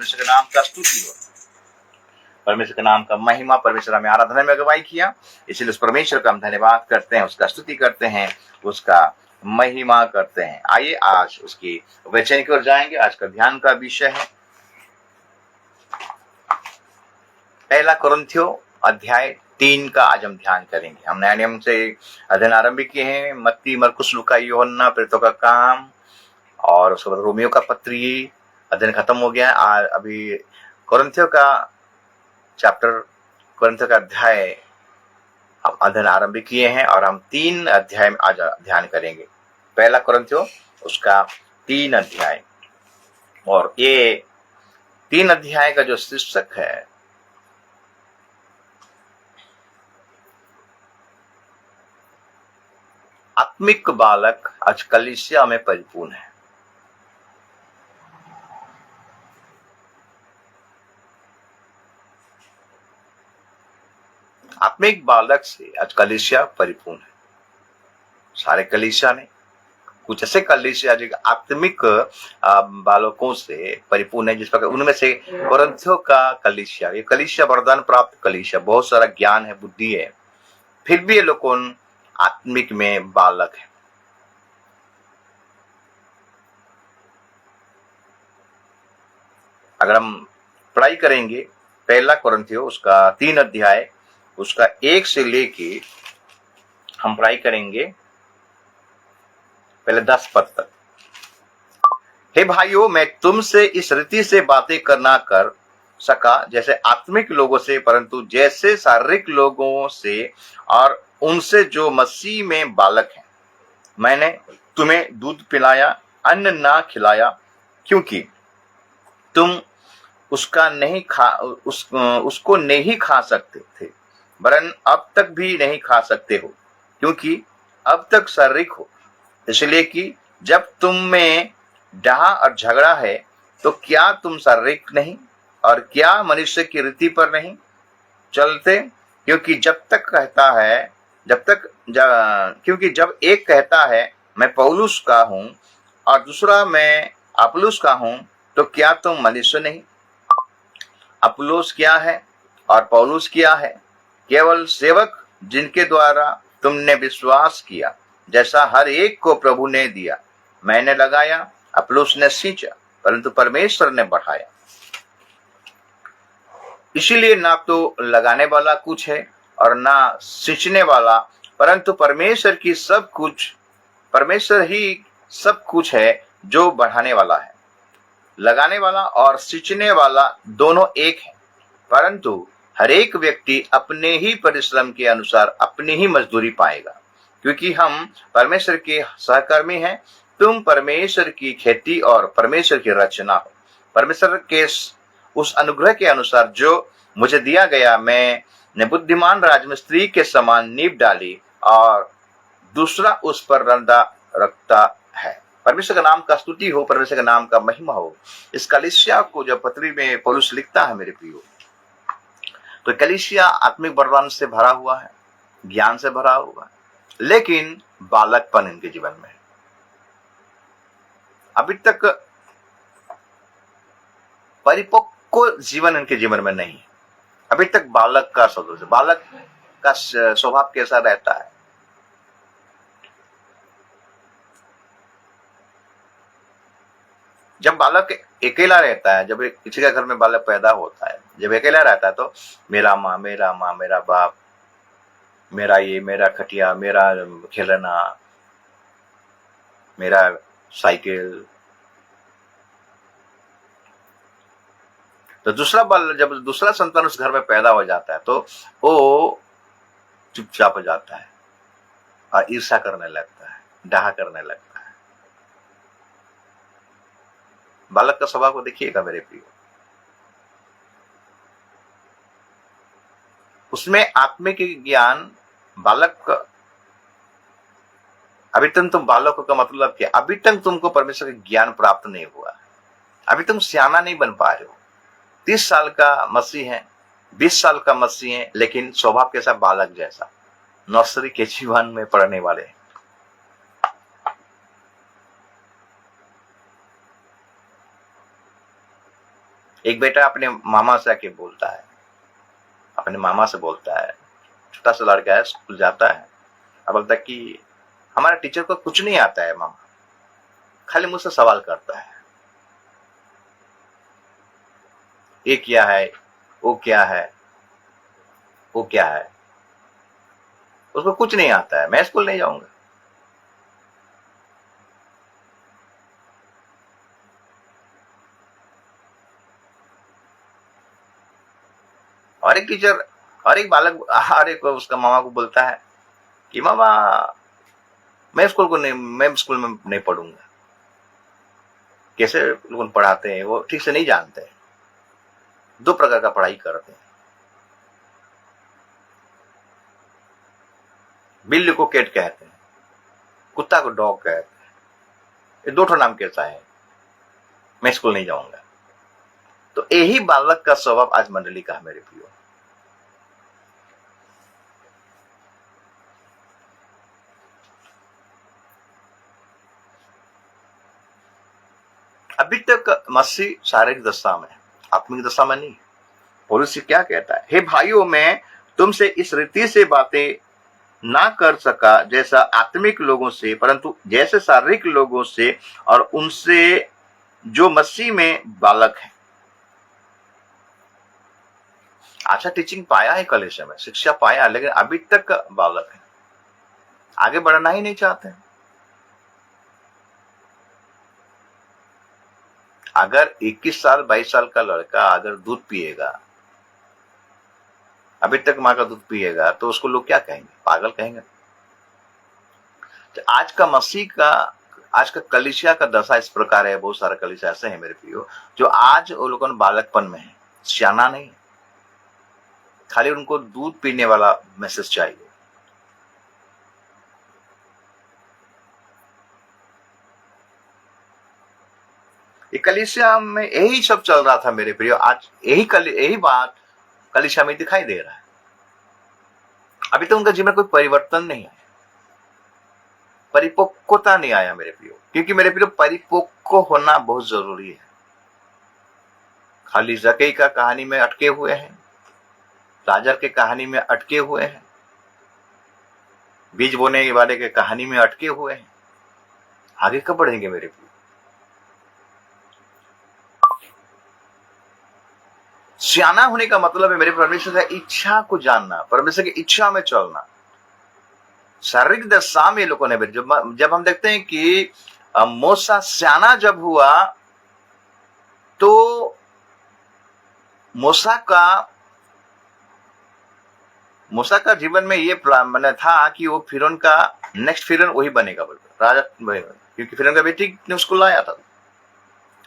परमेश्वर के नाम का स्तुति हो, परमेश्वर के नाम का महिमा। परमेश्वर हमें आराधना में अगुवाई किया, इसलिए उस परमेश्वर का हम धन्यवाद करते हैं, उसका स्तुति करते हैं, उसका महिमा करते हैं। आइए आज उसकी वचन की ओर जाएंगे। आज का ध्यान का विषय है पहला कुरिन्थियों अध्याय 3 का आज हम ध्यान करेंगे। हम नए नियम से अध्ययन आरंभ किए हैं, मत्ती, मरकुस, लूका, यूहन्ना, प्रेरितों का काम और उसके बाद रोमियो का पत्री अध्ययन खत्म हो गया है। अभी कुरिन्थियों का चैप्टर, कुरिन्थियों का अध्याय हम अध्ययन आरंभ किए हैं और हम 3 अध्याय में आज ध्यान करेंगे। पहला कुरिन्थियों उसका 3 अध्याय, और ये 3 अध्याय का जो शीर्षक है आत्मिक बालक आज कलीसिया में परिपूर्ण है। आत्मिक बालक से आज कलीसिया परिपूर्ण है। सारे कलीसिया ने कुछ ऐसे कलीसिया जो आत्मिक बालकों से परिपूर्ण है, जिस प्रकार उनमें से कुरिन्थियों का कलीसिया, ये कलीसिया वरदान प्राप्त कलीसिया, बहुत सारा ज्ञान है, बुद्धि है, फिर भी ये लोग आत्मिक में बालक है। अगर हम पढ़ाई करेंगे पहला कुरिन्थियों उसका 3 अध्याय उसका 1 से लेके हम पढ़ाई करेंगे पहले 10 पद तक। हे भाइयों, मैं तुमसे इस रीति से बातें करना कर सका जैसे आत्मिक लोगों से, परंतु जैसे शारीरिक लोगों से और उनसे जो मसीह में बालक हैं। मैंने तुम्हें दूध पिलाया, अन्न ना खिलाया, क्योंकि तुम उसको नहीं खा सकते थे, वरन अब तक भी नहीं खा सकते हो, क्योंकि अब तक शारीरिक हो। इसलिए कि जब तुम में डाह और झगड़ा है, तो क्या तुम शारीरिक नहीं और क्या मनुष्य की रीति पर नहीं चलते? क्योंकि जब एक कहता है मैं पौलुस का हूं और दूसरा मैं अपुल्लोस का हूं, तो क्या तुम मनुष्य नहीं? अपुल्लोस क्या है और पौलुस क्या है? केवल सेवक जिनके द्वारा तुमने विश्वास किया, जैसा हर एक को प्रभु ने दिया। मैंने लगाया, अपुल्लोस ने सींचा, परंतु परमेश्वर ने बढ़ाया। इसीलिए ना तो लगाने वाला कुछ है और ना सींचने वाला, परंतु परमेश्वर ही सब कुछ है जो बढ़ाने वाला है। लगाने वाला और सींचने वाला दोनों एक है, परंतु हर एक व्यक्ति अपने ही परिश्रम के अनुसार अपनी ही मजदूरी पाएगा, क्योंकि हम परमेश्वर के सहकर्मी हैं। तुम परमेश्वर की खेती और परमेश्वर की रचना हो। परमेश्वर के उस अनुग्रह के अनुसार जो मुझे दिया गया, मैंने बुद्धिमान राजमिस्त्री के समान नींव डाली और दूसरा उस पर रंदा रखता है। परमेश्वर का नाम का स्तुति हो, परमेश्वर का नाम का महिमा हो। इस कलीसिया को जब पत्री में पौलुस लिखता है मेरे प्रियो, तो कलीसिया आत्मिक वरदान से भरा हुआ है, ज्ञान से भरा हुआ है, लेकिन बालकपन इनके जीवन में अभी तक परिपक्व जीवन इनके जीवन में नहीं है। अभी तक बालक का सदस्य, बालक का स्वभाव कैसा रहता है? जब बालक अकेला रहता है, जब किसी का घर में बालक पैदा होता है, जब अकेला रहता है, तो मेरा माँ, मेरा बाप, मेरा ये, मेरा खटिया, मेरा खिलौना, मेरा साइकिल। तो जब दूसरा संतान उस घर में पैदा हो जाता है, तो वो चुपचाप हो जाता है और ईर्ष्या करने लगता है, डाह करने लगता है। बालक का स्वभाव को देखिएगा मेरे प्रियो, उसमें आत्मिक ज्ञान बालक, अभी तक तुम बालक का मतलब क्या? अभी तक तुमको परमेश्वर का ज्ञान प्राप्त नहीं हुआ, अभी तुम सियाना नहीं बन पा रहे हो। 30 साल का मसीह है, 20 साल का मसीह है, लेकिन स्वभाव कैसा? बालक जैसा, नर्सरी के जीवन में पढ़ने वाले। एक बेटा अपने मामा से आके बोलता है, अपने मामा से बोलता है, छोटा सा लड़का है, स्कूल जाता है, अब बोलता है कि हमारा टीचर को कुछ नहीं आता है मामा, खाली मुझसे सवाल करता है, ये क्या है, वो क्या है, वो क्या है, उसको कुछ नहीं आता है, मैं स्कूल नहीं जाऊंगा। और एक टीचर, और एक बालक, हर एक उसका मामा को बोलता है कि मामा मैं स्कूल में नहीं पढ़ूंगा। कैसे लोग पढ़ाते हैं वो ठीक से नहीं जानते हैं, दो प्रकार का पढ़ाई करते हैं। बिल्ली को कैट कहते हैं, कुत्ता को डॉग कहते हैं, ये दो ठो नाम कैसा है, मैं स्कूल नहीं जाऊंगा। तो यही बालक का स्वभाव आज मंडली का है मेरे प्रियो। अभी तक मसीह शारीरिक दशा में, आत्मिक दशा में नहीं। पौलुस क्या कहता है, हे भाइयों मैं तुमसे इस रीति से बातें ना कर सका जैसा आत्मिक लोगों से, परंतु जैसे शारीरिक लोगों से और उनसे जो मसीह में बालक है। अच्छा टीचिंग पाया है कलीसिया में, शिक्षा पाया, लेकिन अभी तक बालक है, आगे बढ़ना ही नहीं चाहते। अगर 21 साल 22 साल का लड़का अगर दूध पिएगा, अभी तक माँ का दूध पिएगा, तो उसको लोग क्या कहेंगे, पागल कहेंगे। तो आज का मसीह का, आज का कलीसिया का दशा इस प्रकार है। बहुत सारे कलीसिया ऐसे हैं मेरे प्रियो जो आज वो लोगों ने बालकपन में है, सियाना नहीं, खाली उनको दूध पीने वाला मैसेज चाहिए। ये कलीसिया में यही सब चल रहा था मेरे प्रियो। आज यही बात कलीसिया में दिखाई दे रहा है। अभी तो उनका जीवन कोई परिवर्तन नहीं है, परिपक्वता नहीं आया मेरे प्रियो। क्योंकि मेरे प्रियो परिपक्व होना बहुत जरूरी है। खाली जकई का कहानी में अटके हुए हैं, राजर के कहानी में अटके हुए हैं, बीज बोने वाले के कहानी में अटके हुए हैं, आगे कब बढ़ेंगे मेरे प्रियो। सियाना होने का मतलब है मेरे परमेश्वर की इच्छा को जानना, परमेश्वर की इच्छा में चलना। शारीरिक दशा में लोगों ने, जब हम देखते हैं कि मूसा सियाना जब हुआ तो मूसा का जीवन में ये मन था कि वो फिरौन का नेक्स्ट फिरौन वही बनेगा, बोलकर राजा बनेगा। क्योंकि फिरौन का बेटी ने उसको लाया था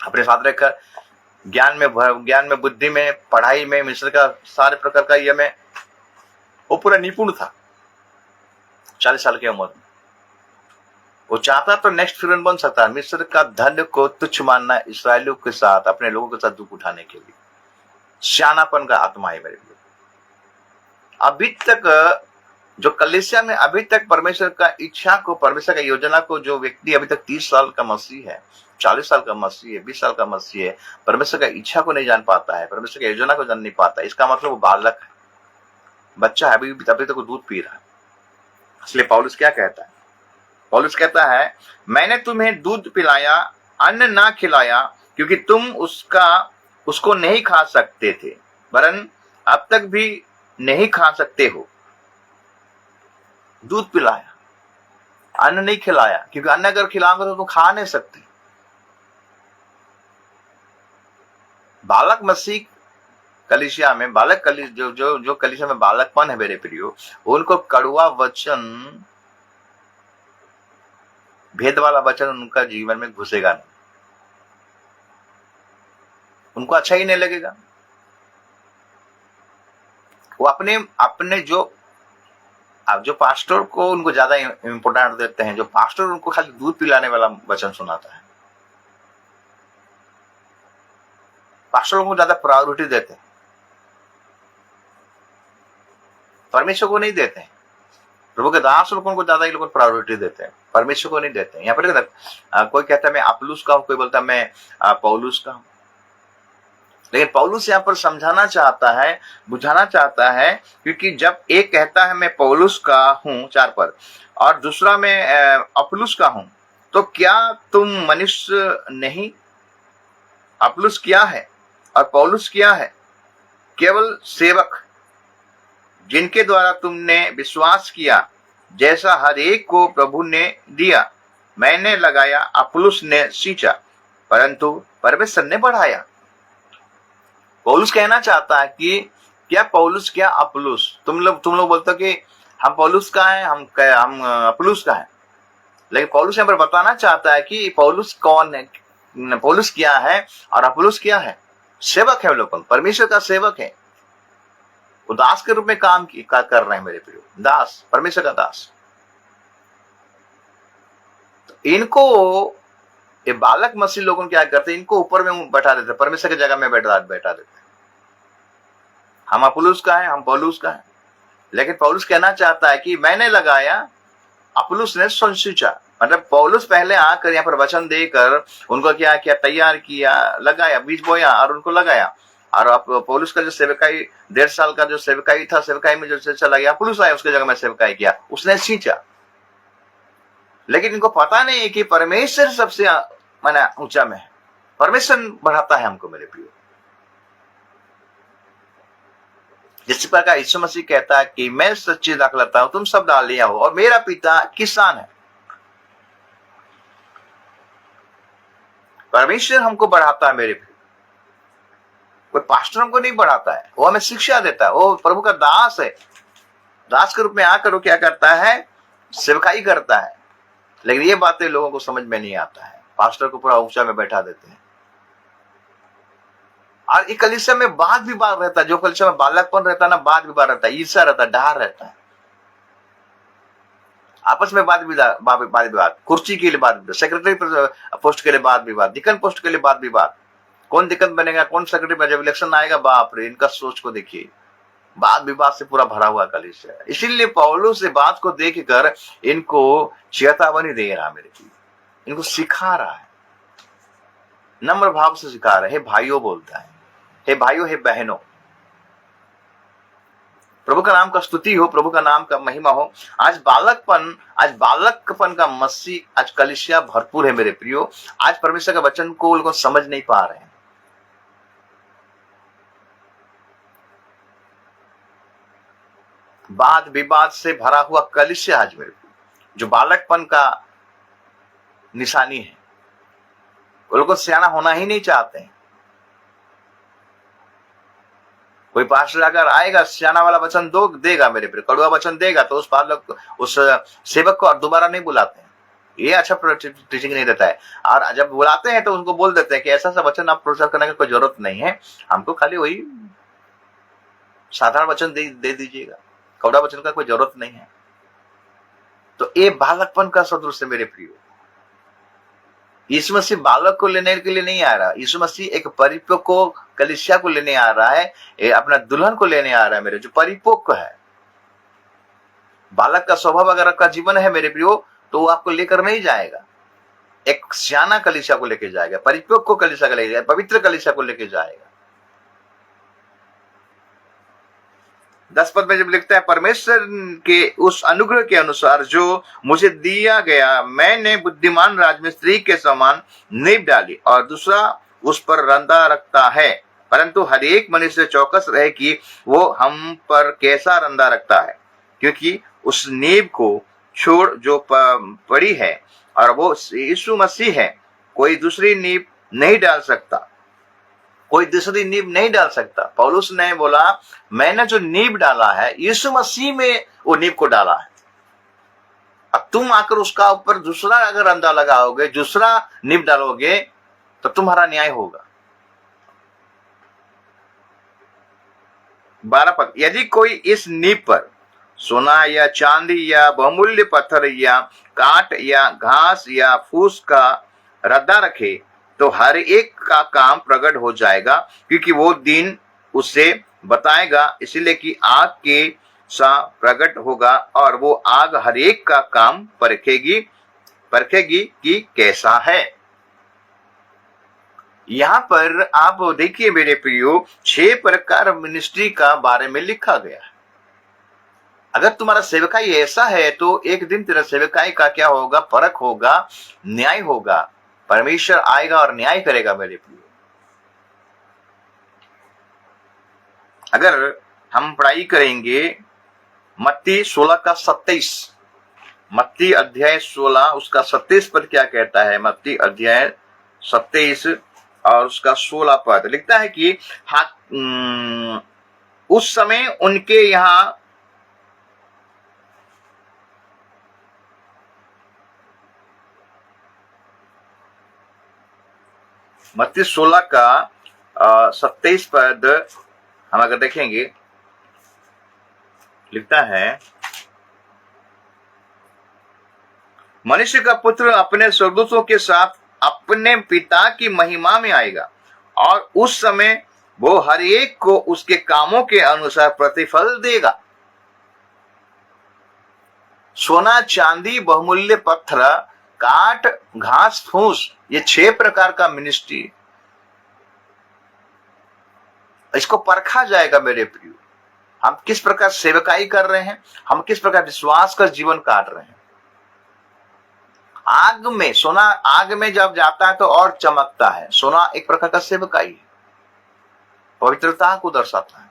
अपने साथ रहकर, ज्ञान में, बुद्धि में, पढ़ाई में, मिस्र का सारे प्रकार का ये में वो पूरा निपुण था। 40 साल की उम्र में वो चाहता तो नेक्स्ट फिरौन बन सकता, मिस्र का धन को तुच्छ मानना, इसराइलियों के साथ, अपने लोगों के साथ दुख उठाने के लिए। सियानापन का आत्मा है मेरे लिए। अभी तक जो कलीसिया में अभी तक परमेश्वर का इच्छा को, परमेश्वर का योजना को, जो व्यक्ति अभी तक 30 साल का मसीह है, 40 साल का मसीह है, 20 साल का मसीह है, परमेश्वर का इच्छा को नहीं जान पाता है, परमेश्वर की योजना को जान नहीं पाता, इसका मतलब वो बालक है, बच्चा है, अभी तक दूध पी रहा है। इसलिए पौलुस क्या कहता है, पौलुस कहता है मैंने तुम्हें दूध पिलाया, अन्न ना खिलाया, क्योंकि तुम उसको नहीं खा सकते थे, वरन अब तक भी नहीं खा सकते हो। दूध पिलाया, अन्न नहीं खिलाया, क्योंकि अन्न अगर खिलाओगे तो तुम खा नहीं सकते। बालक मसीह कलीसिया में, जो कलीसिया में बालकपन है मेरे प्रियो, उनको कड़वा वचन, भेद वाला वचन उनका जीवन में घुसेगा नहीं, उनको अच्छा ही नहीं लगेगा। वो अपने जो पास्टर को उनको ज्यादा इंपोर्टेंट देते हैं, जो पास्टर उनको खाली दूध पिलाने वाला वचन सुनाता है, पास्टर को ज्यादा प्रायोरिटी देते हैं, परमेश्वर को नहीं देते हैं। प्रभु के दास लोगों को ज्यादा, ये लोग प्रायोरिटी देते हैं, परमेश्वर को नहीं देते हैं। यहाँ पर कोई कहता है मैं अपुल्लोस का हूं, कोई बोलता है मैं पौलुस का हूं। लेकिन पौलुस यहाँ पर समझाना चाहता है, बुझाना चाहता है, क्योंकि जब एक कहता है मैं पौलुस का हूं 4 पद और दूसरा मैं अपुल्लोस का हूं, तो क्या तुम मनुष्य नहीं? अपुल्लोस क्या है और पौलुस क्या है? केवल सेवक, जिनके द्वारा तुमने विश्वास किया, जैसा हर एक को प्रभु ने दिया। मैंने लगाया, अपुल्लोस ने सींचा, परंतु परमेश्वर ने बढ़ाया। पौलुस कहना चाहता है कि क्या पौलुस क्या अपुल्लोस? तुम लोग बोलते हो कि हम पौलुस का है, हम अपुल्लोस का है, लेकिन पौलुस यहाँ पर बताना चाहता है कि पौलुस कौन है, पौलुस क्या है और अपुल्लोस क्या है। सेवक है, वो लोग परमेश्वर का सेवक है, वो दास के रूप में काम कर रहे हैं मेरे प्रियो, दास, परमेश्वर का दास। तो इनको ये बालक मसीह लोगों क्या करते हैं, इनको ऊपर में बैठा देते, परमेश्वर की जगह में बैठा देते। हम अपुल्लोस का है, हम पौलुस का है, लेकिन पौलुस कहना चाहता है कि मैंने लगाया, अपुल्लोस ने सींचा। मतलब पौलुस पहले आकर यहाँ पर वचन देकर उनको क्या किया, तैयार किया, लगाया, बीज बोया और उनको लगाया। और अब पौलुस का जो सेवकाई 1.5 साल का जो सेवकाई था, सेवकाई में जो चला गया, अपुल्लोस आया उसकी जगह में सेवकाई किया, उसने सींचा। लेकिन इनको पता नहीं है कि परमेश्वर सबसे माना ऊंचा में है, परमेश्वर बढ़ाता है हमको मेरे प्रियो। जिस प्रकार यीशु मसीह कहता है कि मैं सच्ची दाखलता हूं, तुम सब डालियां हो, और मेरा पिता किसान है। परमेश्वर हमको बढ़ाता है मेरे प्रियो, कोई पास्टर हमको नहीं बढ़ाता है, वो हमें शिक्षा देता है, वो प्रभु का दास है। दास के रूप में आकर वो क्या करता है, सेवकाई करता है। लेकिन ये बातें लोगों को समझ में नहीं आता है, पास्टर को पूरा ऊंचा में बैठा देते हैं। और एक कलीसिया में वाद विवाद रहता है, जो कलीसिया में बालकपन रहता है ना, वाद विवाद रहता है, ईर्ष्या रहता है, डर रहता है, आपस में वाद विवाद, कुर्सी के लिए वाद विवाद, सेक्रेटरी पोस्ट के लिए वाद विवाद, डिकन पोस्ट के लिए वाद विवाद, कौन डिकन बनेगा, कौन सेक्रेटरी बनेगा, जब इलेक्शन आएगा, बाप रे, इनका सोच को देखिए, वाद विवाद से पूरा भरा हुआ कलीसिया है। इसीलिए पौलुस से बात को देखकर इनको चेतावनी दे रहा, मेरे की इनको सिखा रहा है, नम्र भाव से सिखा रहा है। हे भाइयों बोलता है, हे भाइयों, हे बहनों, प्रभु का नाम का स्तुति हो, प्रभु का नाम का महिमा हो। आज बालकपन का मसीह, आज कलीसिया भरपूर है मेरे प्रियो। आज परमेश्वर का वचन को लोग समझ नहीं पा रहे हैं। वाद विवाद से भरा हुआ कलीसिया आज मेरे प्रियो, जो बालकपन का निशानी है, वो लोग सियाना होना ही नहीं चाहते हैं। कोई पास्टर अगर आएगा, सियाना वाला वचन देगा मेरे प्रिय, कड़वा वचन देगा, तो उस बालक, उस सेवक को दोबारा नहीं बुलाते हैं। ये अच्छा टीचिंग नहीं देता है। और जब बुलाते हैं तो उनको बोल देते हैं कि ऐसा सा वचन आप प्रचार करने की कोई जरूरत नहीं है, हमको खाली वही साधारण वचन दे दीजिएगा, कड़वा वचन का कोई जरूरत नहीं है। तो ये बालकपन का सदृश है मेरे प्रिय। यीशु मसीह बालक को लेने के लिए नहीं आ रहा, यीशु मसीह एक परिपक्व को, कलीसिया को लेने आ रहा है, अपना दुल्हन को लेने आ रहा है मेरे, जो परिपक्व है। बालक का स्वभाव अगर आपका जीवन है मेरे प्रियो, तो वो आपको लेकर नहीं जाएगा, एक सियाना कलीसिया को लेकर जाएगा, परिपक्व कलीसिया को लेकर जाएगा, पवित्र कलीसिया को लेकर जाएगा। 10 पद में जब लिखता है, परमेश्वर के उस अनुग्रह के अनुसार जो मुझे दिया गया, मैंने बुद्धिमान राजमिस्त्री के समान नींव डाली और दूसरा उस पर रंदा रखता है, परंतु हर एक मनुष्य चौकस रहे कि वो हम पर कैसा रंदा रखता है, क्योंकि उस नींव को छोड़ जो पड़ी है और वो यीशु मसीह है, कोई दूसरी नींव नहीं डाल सकता, कोई दूसरी नींव नहीं डाल सकता। पौलुस ने बोला, मैंने जो नींव डाला है, यीशु मसीह में वो नींव को डाला है। अब तुम आकर उसका ऊपर दूसरा अगर रंदा लगाओगे, दूसरा नींव डालोगे, तो तुम्हारा न्याय होगा। 12 पद, यदि कोई इस नींव पर सोना या चांदी या बहुमूल्य पत्थर या काट या घास या फूस का रद्दा रखे, तो हर एक का काम प्रकट हो जाएगा, क्योंकि वो दिन उसे बताएगा, इसलिए कि आग के सा प्रकट होगा और वो आग हर एक का काम परखेगी कि कैसा है। यहाँ पर आप देखिए मेरे प्रियो, 6 प्रकार मिनिस्ट्री का बारे में लिखा गया है। अगर तुम्हारा सेवकाई ऐसा है तो एक दिन तेरा सेवकाई का क्या होगा, फर्क होगा, न्याय होगा। परमेश्वर आएगा और न्याय करेगा मेरे प्रियो। अगर हम पढ़ाई करेंगे मत्ती 16 का 27, मत्ती अध्याय 16 उसका 27 पद क्या कहता है? मत्ती अध्याय 27 और उसका 16 पद लिखता है कि उस समय उनके यहां मत्ती 16 का 27 पद हम अगर देखेंगे, लिखता है मनुष्य का पुत्र अपने स्वर्गदूतों के साथ अपने पिता की महिमा में आएगा और उस समय वो हर एक को उसके कामों के अनुसार प्रतिफल देगा। सोना, चांदी, बहुमूल्य पत्थर, काट, घास फूस, ये 6 प्रकार का मिनिस्ट्री, इसको परखा जाएगा मेरे प्रियो। हम किस प्रकार सेवकाई कर रहे हैं, हम किस प्रकार विश्वास का जीवन काट रहे हैं। आग में, सोना आग में जब जाता है तो और चमकता है। सोना एक प्रकार का सेवकाई है, पवित्रता को दर्शाता है।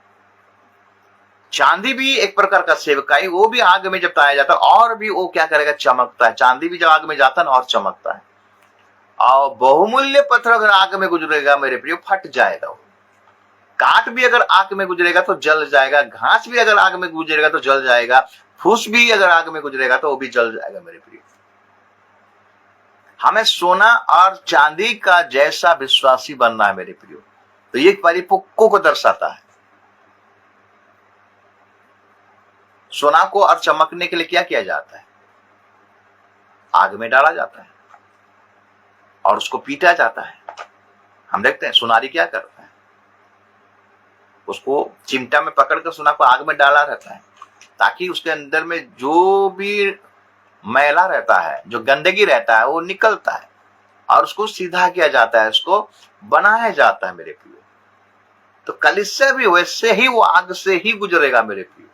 चांदी भी एक प्रकार का सेवकाई, वो भी आग में जब पाया जाता है और भी वो क्या करेगा, चमकता है। चांदी भी जब आग में जाता है और चमकता है। और बहुमूल्य पत्थर अगर आग में गुजरेगा मेरे प्रियो, फट जाएगा। वो काट भी अगर आग में गुजरेगा तो जल जाएगा, घास भी अगर आग में गुजरेगा तो जल जाएगा, फूस भी अगर आग में गुजरेगा तो वो भी जल जाएगा मेरे प्रियो। हमें सोना और चांदी का जैसा विश्वासी बनना है मेरे प्रियो। तो ये परिपक्व को दर्शाता है। सोना को और चमकने के लिए क्या किया जाता है? आग में डाला जाता है और उसको पीटा जाता है। हम देखते हैं सुनारी क्या करता है, उसको चिमटा में पकड़कर सोना को आग में डाला रहता है ताकि उसके अंदर में जो भी मैला रहता है, जो गंदगी रहता है, वो निकलता है और उसको सीधा किया जाता है, उसको बनाया जाता है मेरे प्रियो। तो कलीसिया भी वैसे ही वो आग से ही गुजरेगा मेरे प्रियो।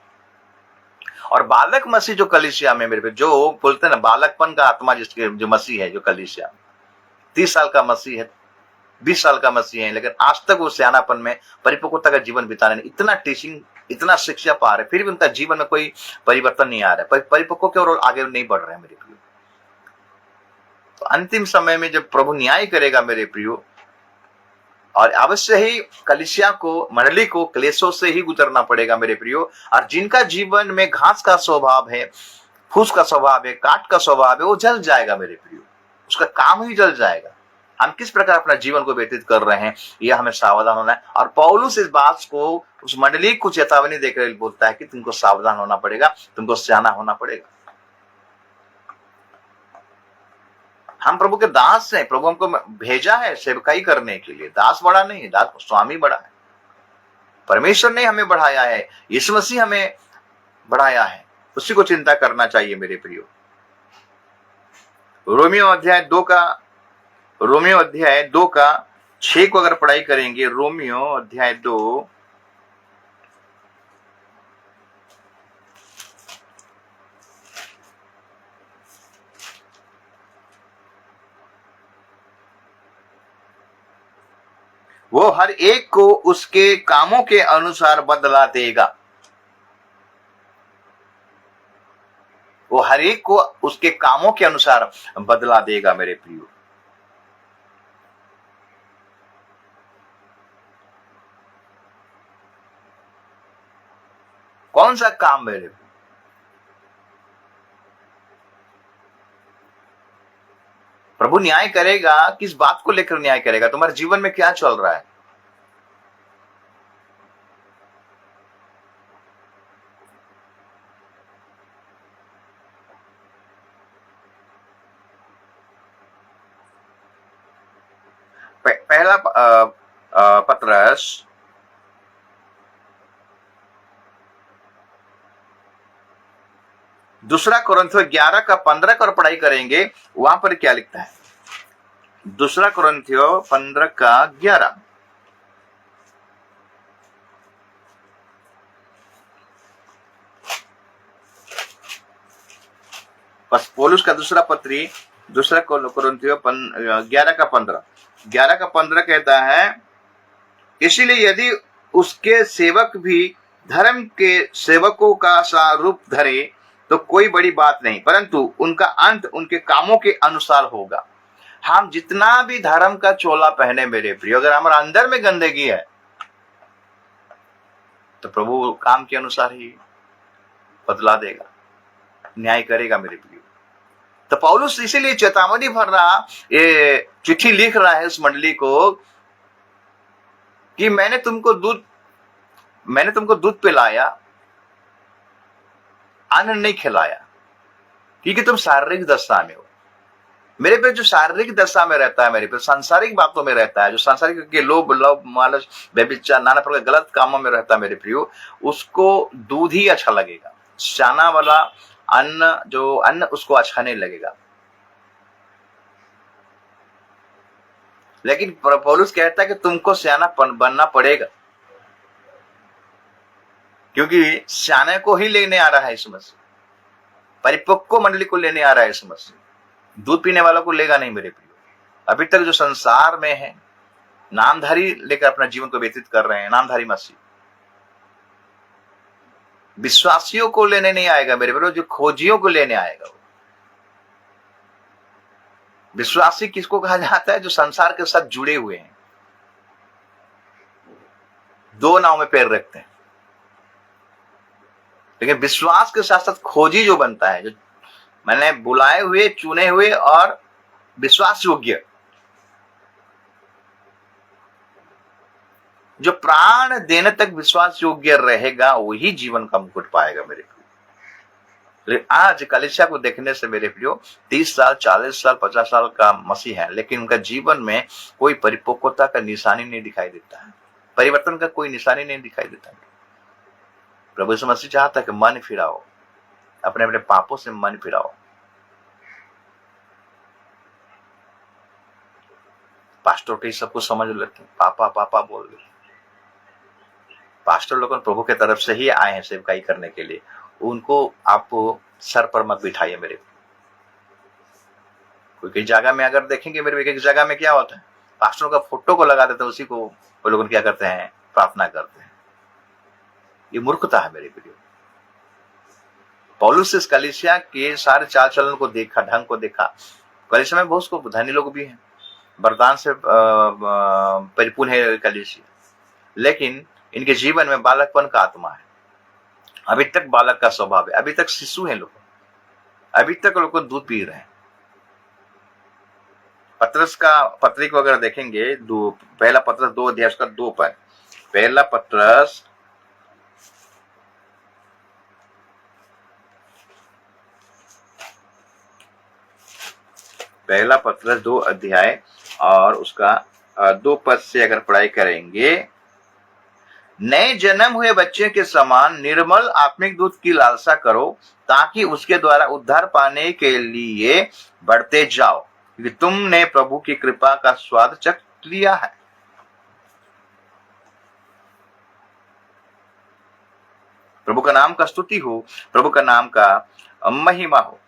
और बालक मसीह जो कलीसिया में मेरे प्रियो, जो बोलते हैं ना बालकपन का आत्मा जिसके जो मसीह है, जो कलीसिया 30 साल का मसीह है, 20 साल का मसीह है, लेकिन आज तक वो सियानापन में परिपक्वता का जीवन बिताने, इतना टीचिंग, इतना शिक्षा पा रहे, फिर भी उनका जीवन में कोई परिवर्तन नहीं आ रहा है, परिपक्व की ओर आगे नहीं बढ़ रहे हैं मेरे प्रियो। तो अंतिम समय में जब प्रभु न्याय करेगा मेरे प्रियो, और अवश्य ही कलीसिया को, मंडली को क्लेशों से ही गुजरना पड़ेगा मेरे प्रियो। और जिनका जीवन में घास का स्वभाव है, फूस का स्वभाव है, काट का स्वभाव है, वो जल जाएगा मेरे प्रियो, उसका काम ही जल जाएगा। हम किस प्रकार अपना जीवन को व्यतीत कर रहे हैं, यह हमें सावधान होना है। और पौलुस इस बात को उस मंडली को चेतावनी देकर बोलता है कि तुमको सावधान होना पड़ेगा, तुमको सियाना होना पड़ेगा। हम प्रभु के दास हैं, प्रभु हमको भेजा है सेवकाई करने के लिए। दास बड़ा नहीं, दास स्वामी बड़ा है। परमेश्वर ने हमें बढ़ाया है, यीशु मसीह हमें बढ़ाया है, उसी को चिंता करना चाहिए मेरे प्रियो। रोमियो अध्याय 2 का 6 को अगर पढ़ाई करेंगे, रोमियो अध्याय 2 वो हर एक को उसके कामों के अनुसार बदला देगा। वो हर एक को उसके कामों के अनुसार बदला देगा मेरे प्रियो। कौन सा काम मेरे प्रियो? प्रभु न्याय करेगा, किस बात को लेकर न्याय करेगा? तुम्हारे जीवन में क्या चल रहा है? पहला पत्रस 2 कोरिन्थियों 11 का 15 का पढ़ाई करेंगे, वहां पर क्या लिखता है? दूसरा कुरिन्थियों 15:11। बस पौलुस का दूसरा पत्री, दूसरा कुरिन्थियों 11:15। 11:15 कहता है, इसीलिए यदि उसके सेवक भी धर्म के सेवकों का सा रूप धरे तो कोई बड़ी बात नहीं, परंतु उनका अंत उनके कामों के अनुसार होगा। हम जितना भी धर्म का चोला पहने मेरे प्रिय, अगर हमारे अंदर में गंदगी है तो प्रभु काम के अनुसार ही बदला देगा, न्याय करेगा मेरे प्रिय। तो पौलुस इसीलिए चेतावनी भर रहा, ये चिट्ठी लिख रहा है उस मंडली को कि मैंने तुमको दूध पिलाया, अन्न नहीं खिलाया, क्योंकि तुम शारीरिक दशा में हो। मेरे पे जो शारीरिक दशा में रहता है, मेरे पे सांसारिक बातों में रहता है, जो सांसारिक के लोभ लव मालच व्यभिचार नाना प्रकार गलत कामों में रहता है मेरे प्रियो, उसको दूध ही अच्छा लगेगा। चाना वाला अन्न उसको अच्छा नहीं लगेगा। लेकिन पौलुस कहता है कि तुमको सियाना बनना पड़ेगा, क्योंकि सियाने को ही लेने आ रहा है इस मसीह, परिपक्व मंडली को लेने आ रहा है इस मसीह, दूध पीने वालों को लेगा नहीं मेरे प्रियो। अभी तक जो संसार में है, नामधारी लेकर अपना जीवन को व्यतीत कर रहे हैं, नामधारी मसीह विश्वासियों को लेने नहीं आएगा मेरे प्रियो, जो खोजियों को लेने आएगा। वो विश्वासी किसको कहा जाता है? जो संसार के साथ जुड़े हुए हैं, दो नाव में पैर रखते हैं। लेकिन विश्वास के साथ साथ खोजी जो बनता है, जो मैंने बुलाए हुए, चुने हुए और विश्वास योग्य, जो प्राण देने तक विश्वास योग्य रहेगा, वही जीवन का मुकुट पाएगा मेरे प्रियो। लेकिन आज कलीसिया को देखने से मेरे प्रियो 30 साल 40 साल 50 साल का मसीह है, लेकिन उनका जीवन में कोई परिपक्वता का निशानी नहीं दिखाई देता है, परिवर्तन का कोई निशानी नहीं दिखाई देता है। प्रभु यीशु मसीह चाहता है कि मन फिराओ, अपने अपने पापों से मन फिराओ। पास्टर के सब कुछ समझ लेते हैं, पापा पापा बोल रहे। पास्टर लोग प्रभु के तरफ से ही आए हैं सेवकाई करने के लिए, उनको आप सर पर मत बिठाइए मेरे। कोई जगह में अगर देखेंगे मेरे, एक जगह में क्या होता है, पास्टरों का फोटो को लगा देते हैं, उसी को वो लोग क्या करते हैं, प्रार्थना करते हैं। ये मूर्खता है मेरे प्रियो। पौलुस इस कलीसिया के सारे चाल चलन को देखा, ढंग को देखा। कलीसिया में बहुत को धनी लोग भी हैं, वरदान से परिपूर्ण है कलीसिया, लेकिन इनके जीवन में बालकपन का आत्मा है। अभी तक बालक का स्वभाव है, अभी तक शिशु हैं लोग, अभी तक लोग दूध पी रहे हैं। पत्रस का पत्री को अगर देखेंगे, पहला पत्रस 2 अध्याय का 2 पर, पहला पत्रस 2 अध्याय और उसका 2 पद से अगर पढ़ाई करेंगे, नए जन्म हुए बच्चे के समान निर्मल आत्मिक दूध की लालसा करो, ताकि उसके द्वारा उद्धार पाने के लिए बढ़ते जाओ, क्योंकि तुमने प्रभु की कृपा का स्वाद चख लिया है। प्रभु का नाम का स्तुति हो, प्रभु का नाम का महिमा हो।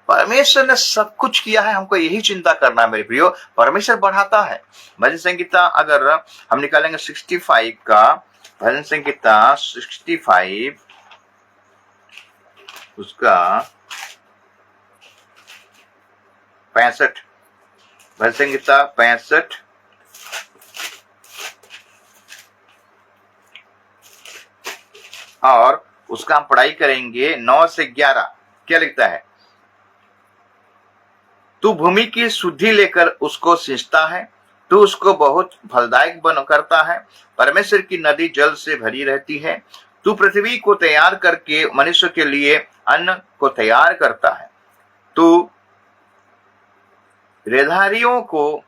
परमेश्वर ने सब कुछ किया है, हमको यही चिंता करना है मेरे प्रियो। परमेश्वर बढ़ाता है। भजन संगीता अगर हम निकालेंगे 65 का, भजन संगीता 65 उसका 65, भजन संगीता 65 और उसका हम पढ़ाई करेंगे 9 से 11। क्या लिखता है? तू भूमि की शुद्धि लेकर उसको सींचता है, तू उसको बहुत फलदायक बन करता है। परमेश्वर की नदी जल से भरी रहती है। तू पृथ्वी को तैयार करके मनुष्य के लिए अन्न को तैयार करता है। तू रेधारियों को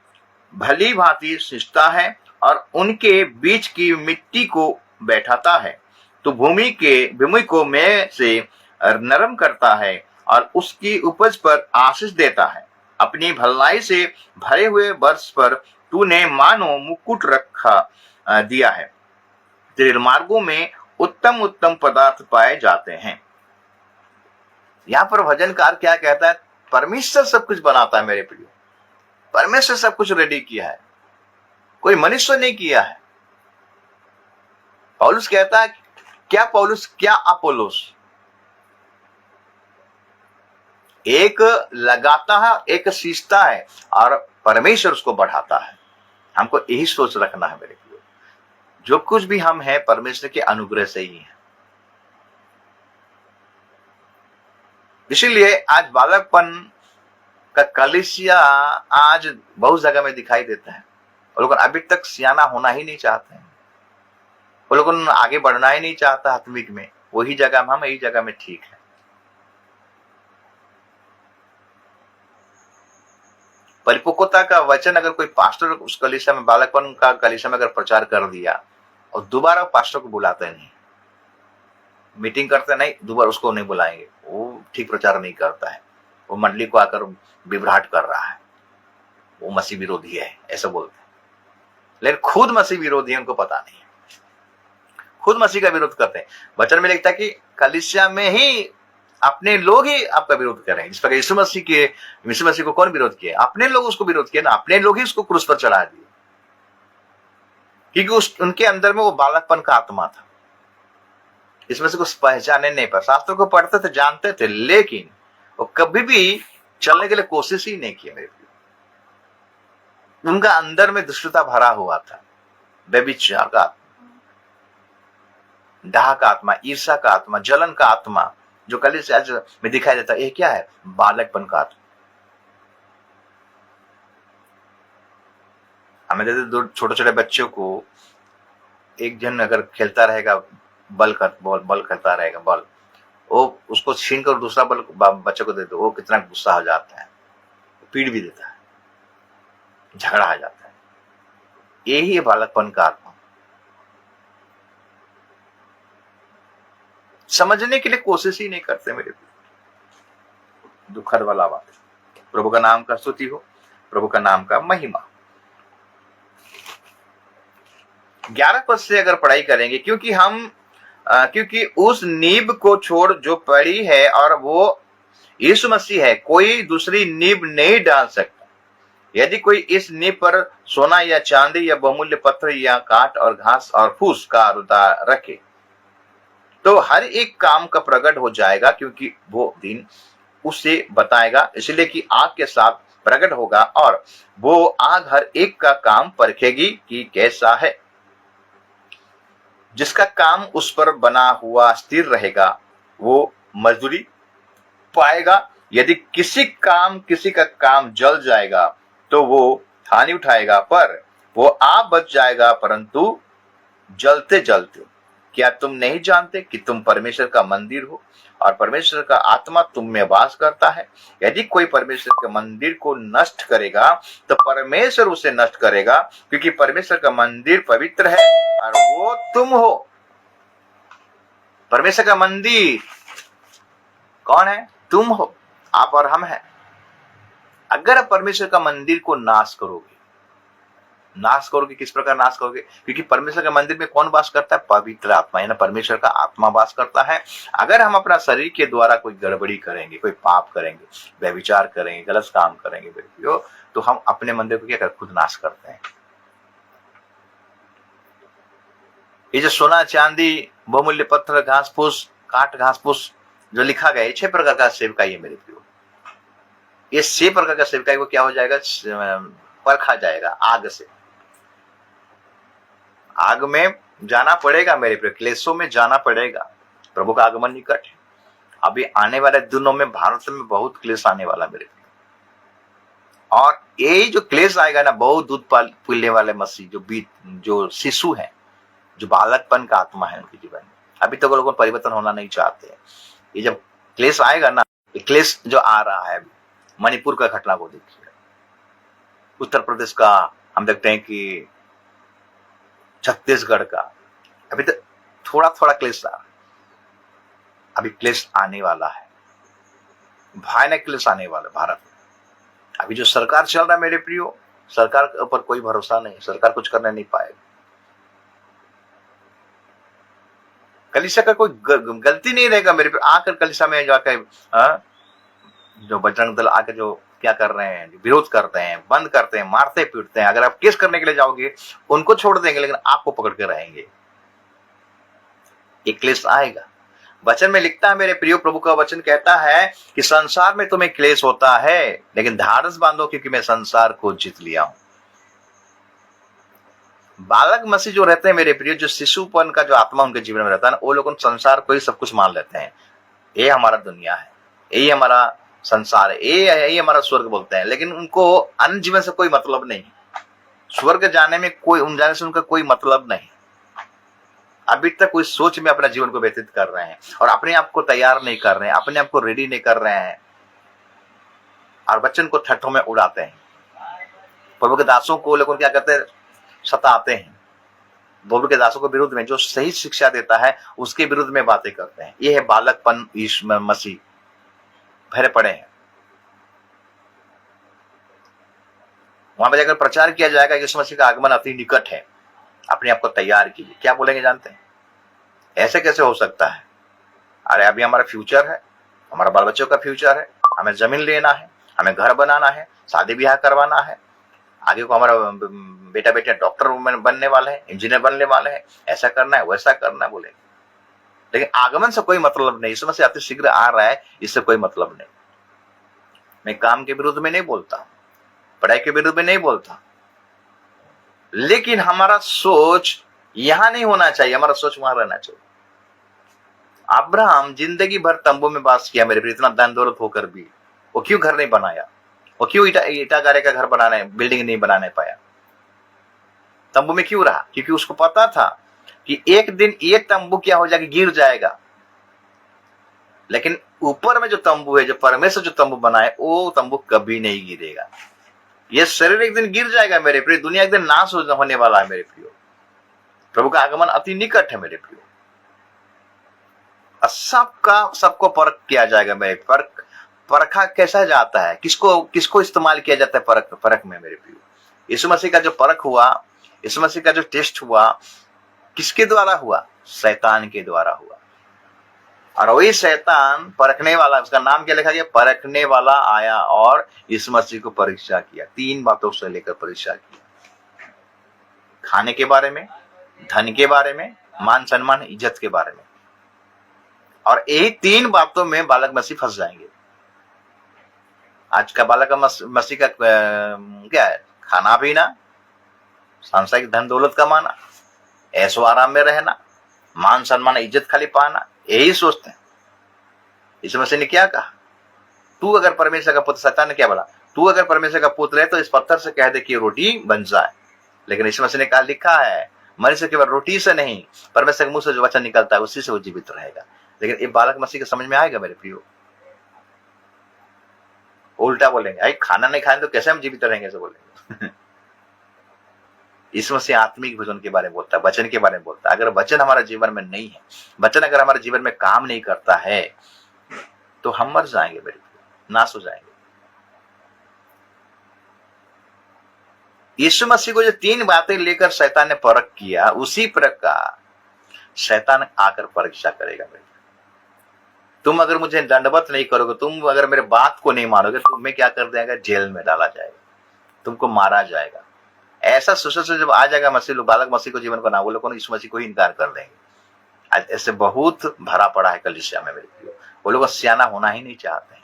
भली भांति सींचता है और उनके बीच की मिट्टी को बैठाता है। तू भूमि को मेंह से नरम करता है और उसकी उपज पर आशीष देता है। अपनी भलाई से भरे हुए वर्ष पर तूने मानो मुकुट रखा दिया है। तेरे मार्गों में उत्तम उत्तम पदार्थ पाए जाते हैं। यहां पर भजनकार क्या कहता है? परमेश्वर सब कुछ बनाता है मेरे प्रियो, परमेश्वर सब कुछ रेडी किया है, कोई मनुष्य नहीं किया है। पौलुस कहता है, क्या पौलुस क्या अपोलोस, एक लगाता है एक सींचता है और परमेश्वर उसको बढ़ाता है। हमको यही सोच रखना है मेरे प्रियो, जो कुछ भी हम हैं परमेश्वर के अनुग्रह से ही है। इसीलिए आज बालकपन का कलीसिया आज बहुत जगह में दिखाई देता है। वो लोग अभी तक सियाना होना ही नहीं चाहते हैं, वो लोग आगे बढ़ना ही नहीं चाहता आत्मिक में। वही जगह हम यही जगह में ठीक है। परिपक्वता का वचन अगर कोई पास्टर उस कलीसिया में, बालकपन का कलीसिया में अगर प्रचार कर दिया और दोबारा पास्टर को बुलाते नहीं, मीटिंग करते नहीं, दोबारा उसको नहीं बुलाएंगे, वो ठीक प्रचार नहीं करता है, वो मंडली को आकर बिभराट कर रहा है, वो मसीह विरोधी है, ऐसा बोलते हैं। लेकिन खुद मसीह विरोधी है, उनको पता नहीं है, खुद मसीह का विरोध करते हैं। वचन में लिखता है कि कलीसिया में ही अपने लोग ही आपका विरोध कर रहे हैं। जिस प्रकार यीशु मसीह को कौन विरोध किया? अपने लोग उसको विरोध किया ना, अपने लोग ही उसको क्रूस पर चढ़ा दिए, क्योंकि उनके अंदर में वो बालकपन का आत्मा था। इसमें से कुछ पहचाने नहीं पाए, शास्त्रों को पढ़ते थे, जानते थे, लेकिन वो कभी भी चलने के लिए कोशिश ही नहीं की। मेरे उनका अंदर में दुष्टता भरा हुआ था, व्यभिचार का आत्मा, डाह का आत्मा, ईर्ष्या का आत्मा, जलन का आत्मा, जो कलीसिया आज में दिखाई देता है। ये क्या है? बालकपन का आत्मा। हमें देते दो छोटे छोटे बच्चों को, एक जन अगर खेलता रहेगा, बल करता रहेगा, बल वो उसको छीन कर दूसरा बल बच्चे को दे दो, वो कितना गुस्सा हो जाता है, पीड़ भी देता है, झगड़ा आ जाता है। यही है बालकपन का आत्मा। समझने के लिए कोशिश ही नहीं करते मेरे को। दुखद वाला बात है। प्रभु का नाम का स्तुति हो, प्रभु का नाम का महिमा। 11 पद से अगर पढ़ाई करेंगे, क्योंकि उस नींव को छोड़ जो पड़ी है और वो यीशु मसीह है, कोई दूसरी नींव नहीं डाल सकता। यदि कोई इस नींव पर सोना या चांदी या बहुमूल्य पत्थर या काठ और घास और फूस का रुदा रखे, तो हर एक काम का प्रकट हो जाएगा, क्योंकि वो दिन उसे बताएगा। इसलिए कि आग के साथ प्रकट होगा और वो आग हर एक का काम परखेगी कि कैसा है। जिसका काम उस पर बना हुआ स्थिर रहेगा, वो मजदूरी पाएगा। यदि किसी का काम जल जाएगा तो वो हानि उठाएगा, पर वो आप बच जाएगा, परंतु जलते जलते। क्या तुम नहीं जानते कि तुम परमेश्वर का मंदिर हो और परमेश्वर का आत्मा तुम में वास करता है? यदि कोई परमेश्वर के मंदिर को नष्ट करेगा तो परमेश्वर उसे नष्ट करेगा, क्योंकि परमेश्वर का मंदिर पवित्र है और वो तुम हो। परमेश्वर का मंदिर कौन है? तुम हो, आप और हम हैं। अगर आप परमेश्वर का मंदिर को नाश करोगे, किस प्रकार नाश करोगे? क्योंकि परमेश्वर के मंदिर में कौन वास करता है? पवित्र आत्मा, यानी परमेश्वर का आत्मा वास करता है। अगर हम अपना शरीर के द्वारा कोई गड़बड़ी करेंगे, कोई पाप करेंगे, व्यभिचार करेंगे, गलत काम करेंगे, तो हम अपने मंदिर को क्या कर खुद नाश करते हैं। ये जो सोना चांदी, बहुमूल्य पत्थर, घास फूस, काट घास फूस जो लिखा गया है, 6 प्रकार का सेवकाई है मेरे प्रियो। ये 6 प्रकार का सेवकाई को क्या हो जाएगा? परखा जाएगा आग से। आग में जाना पड़ेगा मेरे प्रिय, क्लेशों में जाना पड़ेगा। प्रभु का आगमन निकट है। अभी आने वाले दिनों में भारत में बहुत क्लेश आने वाला मेरे प्रिय, और ये जो क्लेश आएगा ना, बहुत दूध पीने वाले मसीह जो शिशु है, जो बालकपन का आत्मा है उनके जीवन में, अभी तक लोगों को परिवर्तन होना नहीं चाहते। ये जब क्लेश आएगा ना, ये क्लेश जो आ रहा है अभी, मणिपुर का घटना को देखिए, उत्तर प्रदेश का हम देखते हैं कि छत्तीसगढ़ का, अभी तक थोड़ा थोड़ा क्लेश आ रहा है। अभी क्लेश आने वाला है, भयानक क्लेश आने वाला भारत में। अभी जो सरकार चल रहा है मेरे प्रियो, सरकार के ऊपर कोई भरोसा नहीं, सरकार कुछ करने नहीं पाएगी। कलीसिया का कोई गलती नहीं रहेगा मेरे प्रियो। आकर कलीसिया में जाकर जो बजरंग दल आकर जो क्या कर रहे हैं, विरोध करते हैं, बंद करते हैं, मारते पीटते हैं, अगर आप केस करने के लिए जाओगे उनको छोड़ देंगे, लेकिन आपको पकड़ के रहेंगे। एक क्लेश आएगा। वचन में लिखता है मेरे प्रियो, प्रभु का वचन कहता है कि संसार में तुम्हें क्लेश होता है, लेकिन धारस बांधो क्योंकि मैं संसार को जीत लिया हूं। बालक मसीह जो रहते हैं मेरे प्रियो, जो शिशुपन का जो आत्मा उनके जीवन में रहता है ना, वो लोग संसार को ही सब कुछ मान लेते हैं। ये हमारा दुनिया है, यही हमारा संसार है, यही हमारा स्वर्ग बोलते हैं, लेकिन उनको अन्य जीवन से कोई मतलब नहीं। स्वर्ग जाने में जाने से उनका कोई मतलब नहीं। अभी तक कोई सोच में अपना जीवन को व्यतीत कर रहे हैं और अपने आप को तैयार नहीं कर रहे हैं, अपने आप को रेडी नहीं कर रहे हैं और वचन को ठट्ठों में उड़ाते हैं। प्रभु के दासों को लेकर क्या करते हैं, सताते हैं। प्रभु के दासों के विरुद्ध में जो सही शिक्षा देता है उसके विरुद्ध में बातें करते हैं। यह है बालकपन यीशु मसीह भरे पड़े हैं। वहां पर जाकर प्रचार किया जाएगा यीशु मसीह का आगमन अति निकट है, अपने आप को तैयार कीजिए। क्या बोलेंगे जानते हैं? ऐसे कैसे हो सकता है? अरे अभी हमारा फ्यूचर है, हमारा बाल बच्चों का फ्यूचर है, हमें जमीन लेना है, हमें घर बनाना है, शादी ब्याह करवाना है, आगे को हमारा बेटा बेटा डॉक्टर बनने वाले हैं, इंजीनियर बनने वाले हैं, ऐसा करना है वैसा करना है बोलेंगे। लेकिन आगमन से कोई मतलब नहीं, इसमें से अति शीघ्र आ रहा है, इससे कोई मतलब नहीं। मैं काम के विरुद्ध में नहीं बोलता, पढ़ाई के विरुद्ध में नहीं बोलता, लेकिन हमारा सोच यहां नहीं होना चाहिए, हमारा सोच वहां रहना चाहिए। अब्राहम जिंदगी भर तंबू में वास किया मेरे प्रिय, इतना धन दौलत होकर भी वो क्यों घर नहीं बनाया? वो क्यों ईटा गारे का घर बनाने, बिल्डिंग नहीं बनाने पाया? तंबू में क्यों रहा? क्योंकि उसको पता था कि एक दिन ये तंबू क्या हो जाएगा, गिर जाएगा। लेकिन ऊपर में जो तंबू है, जो परमेश्वर जो तंबू बनाए, वो तंबू कभी नहीं गिरेगा। ये शरीर एक दिन गिर जाएगा मेरे प्रिय, दुनिया एक दिन नाश होने वाला है मेरे प्रियो। प्रभु का आगमन अति निकट है मेरे प्रियो। सबको परख किया जाएगा मेरे। परखा कैसा जाता है, किसको इस्तेमाल किया जाता है परख में मेरे प्रियो? यीशु मसीह का जो परख हुआ, यीशु मसीह का जो टेस्ट हुआ, किसके द्वारा हुआ? शैतान के द्वारा हुआ। और वही शैतान परखने वाला, उसका नाम क्या लिखा गया? परखने वाला आया और यीशु मसीह को परीक्षा किया। 3 बातों से लेकर परीक्षा किया, खाने के बारे में, धन के बारे में, मान सम्मान इज्जत के बारे में। और यही 3 बातों में बालक मसीह फंस जाएंगे। आज का बालक मसीह का क्या है? खाना पीना, सांसारिक धन दौलत कमाना, ऐशो आराम में रहना, मान सम्मान इज्जत खाली पाना, यही सोचते हैं। यीशु मसीह ने क्या कहा? तू अगर परमेश्वर का पुत्र, शैतान ने क्या बोला? तू अगर परमेश्वर का पुत्र है तो इस पत्थर से कह दे कि रोटी बन जाए। लेकिन यीशु मसीह ने कहा, लिखा है मनुष्य केवल रोटी से नहीं, परमेश्वर के मुंह से जो वचन निकलता है उसी से वो जीवित रहेगा। लेकिन ये बालक मसीह के समझ में आएगा मेरे प्रियो? उल्टा बोलेंगे, आई खाना नहीं खाएंगे तो कैसे हम जीवित रहेंगे, ऐसे बोलेंगे। यीशु मसीह आत्मिक भोजन के बारे में बोलता है, वचन के बारे में बोलता है। अगर वचन हमारे जीवन में नहीं है, वचन अगर हमारे जीवन में काम नहीं करता है, तो हम मर जाएंगे मेरे प्रियो, नाश हो जाएंगे। यीशु मसीह को जो 3 बातें लेकर शैतान ने परख किया, उसी प्रकार शैतान आकर परीक्षा करेगा मेरे। तुम अगर मुझे दंडवत नहीं करोगे, तुम अगर मेरे बात को नहीं मानोगे, तो तुम्हें क्या कर देगा? जेल में डाला जाएगा, तुमको मारा जाएगा। ऐसा सुसह जब आ जाएगा मसीह लोग, बालक मसीह को जीवन को ना, वो लोग यीशु मसीह को ही इनकार कर देंगे। आज ऐसे बहुत भरा पड़ा है कलीसिया में मेरे प्रियो। वो लोग सियाना होना ही नहीं चाहते हैं।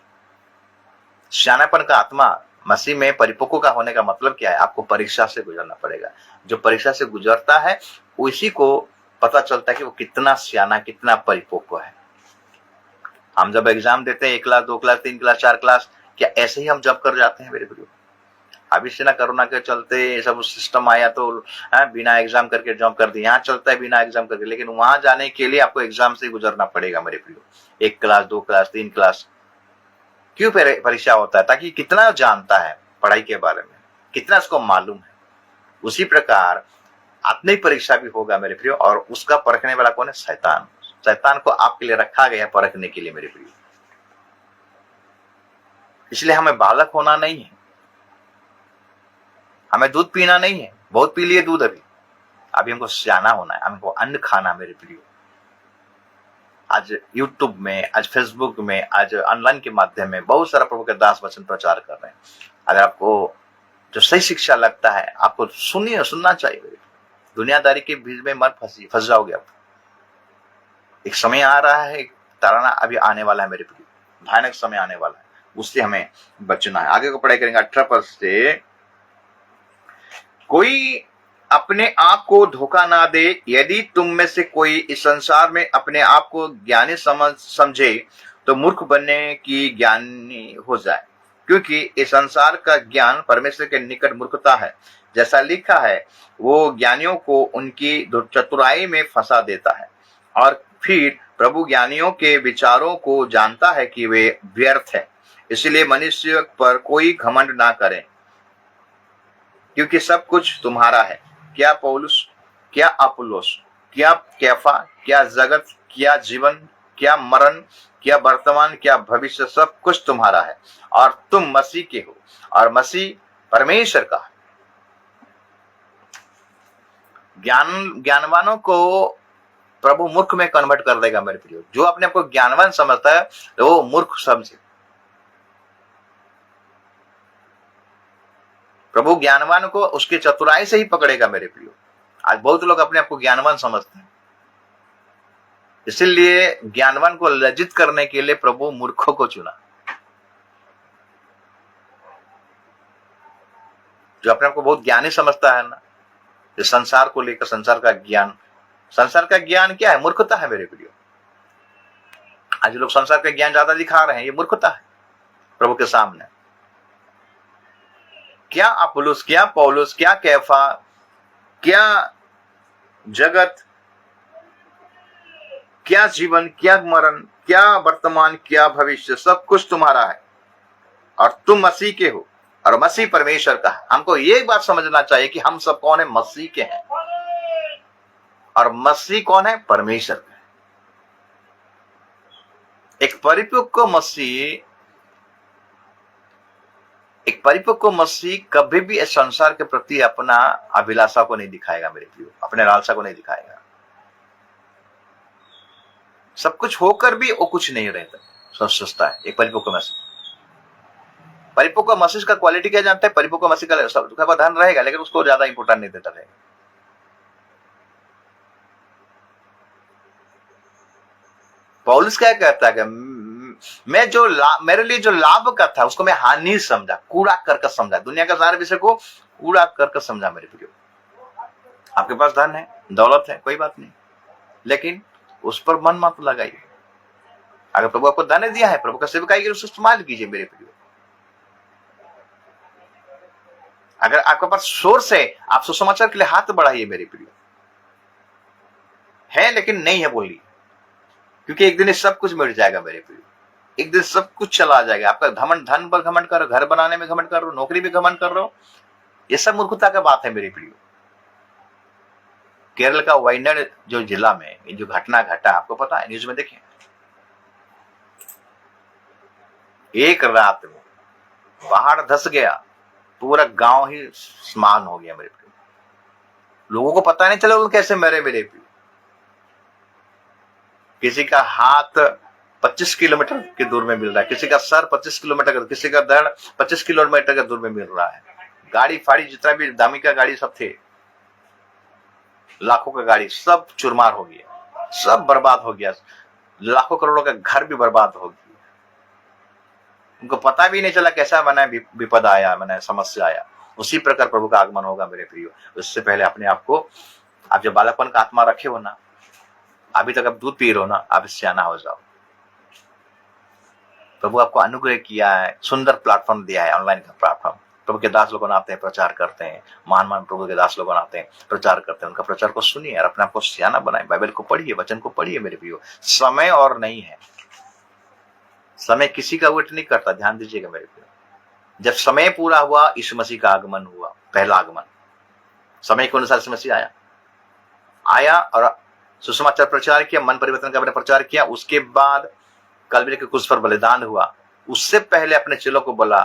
सियानापन का आत्मा मसीह में परिपक्व का होने का मतलब क्या है? आपको परीक्षा से गुजरना पड़ेगा। जो परीक्षा से गुजरता है उसी को पता चलता है कि वो कितना सियाना, कितना परिपक्व है। हम जब एग्जाम देते हैं 1 क्लास, 2 क्लास, 3 क्लास, 4 क्लास, क्या ऐसे ही हम जब कर जाते हैं मेरे प्रियो? अभी से ना कोरोना के चलते सब सिस्टम आया तो बिना एग्जाम करके जॉब कर दी। यहाँ चलता है बिना एग्जाम करके, लेकिन वहां जाने के लिए आपको एग्जाम से गुजरना पड़ेगा मेरे प्रियो। 1 क्लास, 2 क्लास, 3 क्लास। क्यों परीक्षा होता है? ताकि कितना जानता है पढ़ाई के बारे में, कितना उसको मालूम है। उसी प्रकार आत्मिक परीक्षा भी होगा मेरे प्रियो, और उसका परखने वाला कौन है? शैतान। शैतान को आपके लिए रखा गया परखने के लिए मेरे प्रियो। इसलिए हमें बालक होना नहीं है, हमें दूध पीना नहीं है, बहुत पी लिए दूध अभी हमको सियाना होना है, हमको अन्न खाना। मेरे प्रियो, आज यूट्यूब में, आज फेसबुक में, आज ऑनलाइन के माध्यम में बहुत सारा प्रभु के दास वचन प्रचार कर रहे हैं। अगर आपको जो सही शिक्षा लगता है आपको सुनिए, सुनना चाहिए। दुनियादारी के बीच में मत फंस जाओगे आप। एक समय आ रहा है, एक ताराना अभी आने वाला है मेरे प्रियो, भयानक समय आने वाला है, उससे हमें बचना है। आगे को पढ़ाई करेंगे 18 पद से। कोई अपने आप को धोखा ना दे। यदि तुम में से कोई इस संसार में अपने आप को ज्ञानी समझे तो मूर्ख बनने की ज्ञानी हो जाए, क्योंकि इस संसार का ज्ञान परमेश्वर के निकट मूर्खता है। जैसा लिखा है, वो ज्ञानियों को उनकी चतुराई में फंसा देता है। और फिर प्रभु ज्ञानियों के विचारों को जानता है कि वे व्यर्थ है। इसलिए मनुष्य पर कोई घमंड ना करें, क्योंकि सब कुछ तुम्हारा है। क्या पौलुस, क्या अपुल्लोस, क्या कैफा, क्या जगत, क्या जीवन, क्या मरण, क्या वर्तमान, क्या भविष्य, सब कुछ तुम्हारा है और तुम मसीह के हो और मसीह परमेश्वर का है। ज्ञानवानों को प्रभु मूर्ख में कन्वर्ट कर देगा मेरे प्रियो। जो अपने आप को ज्ञानवान समझता है तो वो मूर्ख समझे। प्रभु ज्ञानवान को उसकी चतुराई से ही पकड़ेगा मेरे प्रियो। आज बहुत लोग अपने आप को ज्ञानवान समझते हैं, इसलिए ज्ञानवान को लज्जित करने के लिए प्रभु मूर्खों को चुना। जो अपने आप को बहुत ज्ञानी समझता है ना, इस संसार को लेकर, संसार का ज्ञान क्या है? मूर्खता है मेरे प्रियो। आज लोग संसार का ज्ञान ज्यादा दिखा रहे हैं, ये मूर्खता है प्रभु के सामने। क्या अपुल्लोस, क्या पौलुस, क्या कैफा, क्या जगत, क्या जीवन, क्या मरण, क्या वर्तमान, क्या भविष्य, सब कुछ तुम्हारा है और तुम मसीह के हो और मसीह परमेश्वर का है। हमको ये बात समझना चाहिए कि हम सब कौन है? मसीह के हैं। और मसीह कौन है? परमेश्वर का है। एक परिपक्व मसीह कभी भी इस संसार के प्रति अपना अभिलाषा को नहीं दिखाएगा मेरे प्रियो, अपने लालसा को नहीं दिखाएगा। सब कुछ होकर भी वो कुछ नहीं रहता, सब सोचता है। एक परिपक्व मसीह का क्वालिटी क्या जानते हैं? परिपक्व मसीह का सब धन रहेगा, लेकिन उसको ज्यादा इंपोर्टेंट नहीं देता रहेगा। पौलुस क्या कहता है कि मैं मेरे लिए जो लाभ का था उसको मैं हानि समझा, कूड़ा करके समझा। दुनिया का सारे विषय को कूड़ा करके समझा मेरे प्रियो। आपके पास धन है, दौलत है, कोई बात नहीं, लेकिन उस पर मन मत लगाइए। अगर प्रभु आपको धन दिया है, प्रभु का सेवकाई के उसको इस्तेमाल कीजिए मेरे प्रियो। अगर आपके पास सोर्स है, आप सुसमाचार के लिए हाथ बढ़ाइए मेरे प्रियो। है लेकिन नहीं है बोलिए, क्योंकि एक दिन सब कुछ मिट जाएगा मेरे प्रियो। एक दिन सब कुछ चला जाएगा। आपका धन पर घमंड करो, घर बनाने में घमंड करो, नौकरी में घमंड कर रहे हो, ये सब मूर्खता का बात है मेरे प्रियो। केरल का वायनाड जो जिला में जो घटना घटा, आपको पता है, न्यूज में देखें। एक रात में पहाड़ धस गया, पूरा गांव ही स्मान हो गया मेरे प्रियो। लोगों को पता नहीं चला कैसे मरे मेरे प्रियो। किसी का हाथ 25 किलोमीटर की दूर में मिल रहा है, किसी का सर 25 किलोमीटर, किसी का धड़ 25 किलोमीटर के दूर में मिल रहा है। गाड़ी फाड़ी, जितना भी दामी का गाड़ी सब थे, लाखों का गाड़ी, सब चुरमार हो गया, सब बर्बाद हो गया। लाखों करोड़ों का घर भी बर्बाद हो गया। उनको पता भी नहीं चला कैसा बना विपद आया, मैंने समस्या आया। उसी प्रकार प्रभु का आगमन होगा मेरे प्रियो। उससे पहले अपने आप को, आप जब बालकपन का आत्मा रखे हो ना, अभी तक आप दूध पी रहे हो ना, आप सियाना हो जाओ। प्रभु आपको अनुग्रह किया है, सुंदर प्लेटफॉर्म दिया है, ऑनलाइन का प्लेटफॉर्म। प्रभु के दास लोग आते हैं, प्रचार करते हैं, महान प्रभु के दास लोग आते हैं, प्रचार करते हैं। उनका प्रचार को सुनिए और अपने आप को सियाना बनाए। बाइबल को पढ़िए, वचन को पढ़िए मेरे प्रियो। समय और नहीं है, समय किसी का वेट नहीं करता, ध्यान दीजिएगा मेरे प्रियो। जब समय पूरा हुआ, यीशु मसीह का आगमन हुआ, पहला आगमन। समय के अनुसार यीशु मसीह आया और सुसमाचार प्रचार किया, मन परिवर्तन का प्रचार किया। उसके बाद कलवरी के क्रूस पर बलिदान हुआ। उससे पहले अपने चेलों को बोला,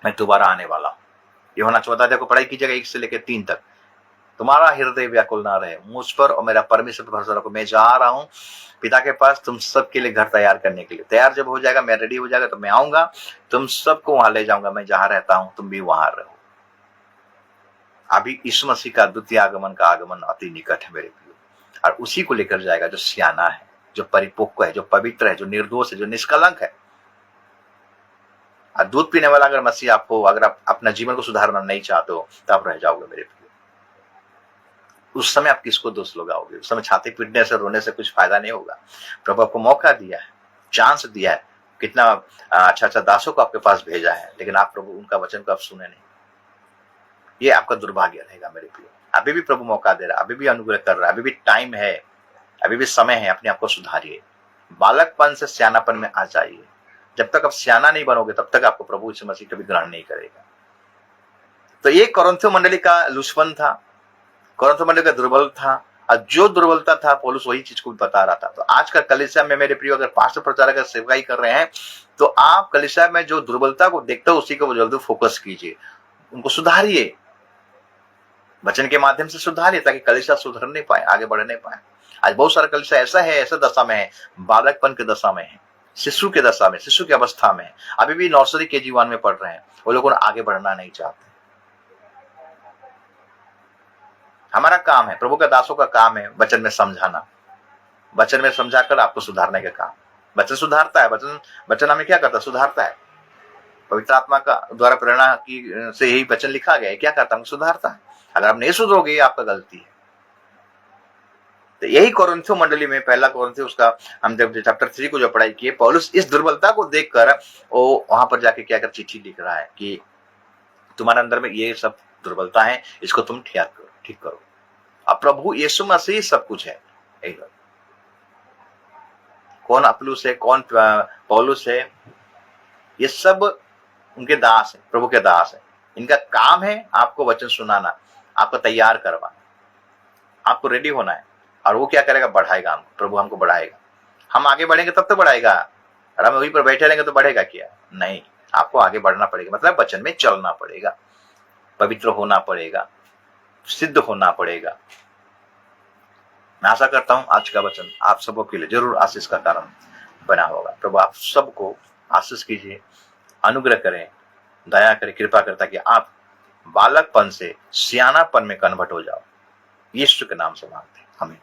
मैं दोबारा आने वाला हूं। यूहन्ना 14 को पढ़ाई कीजिएगा 1 से लेकर 3 तक। तुम्हारा हृदय व्याकुल ना रहे, मुझ पर और मेरा परमेश्वर पर भरोसा रखो। मैं जा रहा हूँ पिता के पास तुम सबके लिए घर तैयार करने के लिए। तैयार जब हो जाएगा, मैं रेडी हो जाएगा तो मैं आऊंगा, तुम सबको वहां ले जाऊंगा। मैं जहां रहता हूं तुम भी वहां रहो। अभी यीशु मसीह का द्वितीय आगमन का आगमन अति निकट है मेरे प्रियो, और उसी को लेकर जाएगा जो सियाना है, जो परिपक्व है, जो पवित्र है, जो निर्दोष है, जो निष्कलंक है। और दूध पीने वाला अगर मसीह आप हो, अगर आप अपना जीवन को सुधारना नहीं चाहते हो तो आप रह जाओगे मेरे प्रियो। उस समय आप किसको दोष लगाओगे? उस समय छाती पीटने से, रोने से कुछ फायदा नहीं होगा। प्रभु आपको मौका दिया है, चांस दिया है, कितना अच्छा अच्छा दासों को आपके पास भेजा है, लेकिन आप प्रभु उनका वचन को आप सुने नहीं। ये आपका दुर्भाग्य रहेगा मेरे प्रियो। अभी भी प्रभु मौका दे रहा है, अभी भी अनुग्रह कर रहा है, अभी भी टाइम है, अभी भी समय है। अपने आप को सुधारिए, बालकपन से सियानापन में आ जाइए। जब तक आप सियाना नहीं बनोगे तब तक आपको प्रभु यीशु मसीह कभी ग्रहण नहीं करेगा। तो ये कोरिन्थियों मंडली का लुस्पन था, कोरिन्थियों मंडली का दुर्बल था, और जो दुर्बलता था पौलुस वही चीज को बता रहा था। तो आज का कलीसिया में मेरे प्रियो, अगर पास्टर प्रचारक अगर सेवकाई कर रहे हैं तो आप कलीसिया में जो दुर्बलता को देखते हो उसी को जल्दी फोकस कीजिए, उनको सुधारिए, वचन के माध्यम से सुधारिए, ताकि कलीसिया सुधर नहीं पाए, आगे बढ़ नहीं पाए। आज बहुत सारा कलीसिया ऐसा है, ऐसा दशा में है, बालकपन की दशा में है, शिशु की दशा में, शिशु की अवस्था में, अभी भी नर्सरी KG1 में पढ़ रहे हैं। वो लोग आगे बढ़ना नहीं चाहते। हमारा काम है, प्रभु के दासों का काम है वचन में समझाना, वचन में समझाकर आपको सुधारने का काम। वचन सुधारता है, वचन हमें क्या करता है? सुधारता है। पवित्र आत्मा का द्वारा प्रेरणा की से यही वचन लिखा गया है, क्या करता है? सुधारता है। अगर आप नहीं सुधरोगे ये आपका गलती है। तो यही कोरिन्थियों मंडली में, पहला कोरिन्थियों उसका हम जब चैप्टर 3 को जो पढ़ाई किए, पौलुस इस दुर्बलता को देखकर वो वहां पर जाके क्या कर चिट्ठी लिख रहा है कि तुम्हारे अंदर में ये सब दुर्बलता है, इसको तुम ठीक करो। अब प्रभु यीशु मसीह सब कुछ है। कौन अपुल्लोस है, कौन पौलुस है, ये सब उनके दास है, प्रभु के दास है। इनका काम है आपको वचन सुनाना, आपको तैयार करवाना, आपको रेडी होना है। और वो क्या करेगा? बढ़ाएगा हमको, प्रभु हमको बढ़ाएगा। हम आगे बढ़ेंगे तब तो बढ़ाएगा, और हम वहीं पर बैठे रहेंगे तो बढ़ेगा क्या? नहीं, आपको आगे बढ़ना पड़ेगा, मतलब वचन में चलना पड़ेगा, पवित्र होना पड़ेगा, सिद्ध होना पड़ेगा। मैं आशा करता हूं आज का वचन आप सबों के लिए जरूर आशीष का कारण बना होगा। प्रभु आप सबको आशीष कीजिए, अनुग्रह करें, दया करें, कृपा करें, ताकि आप बालकपन से सियानापन में कन्वर्ट हो जाओ। यीशु के नाम से मांगते हैं, आमीन।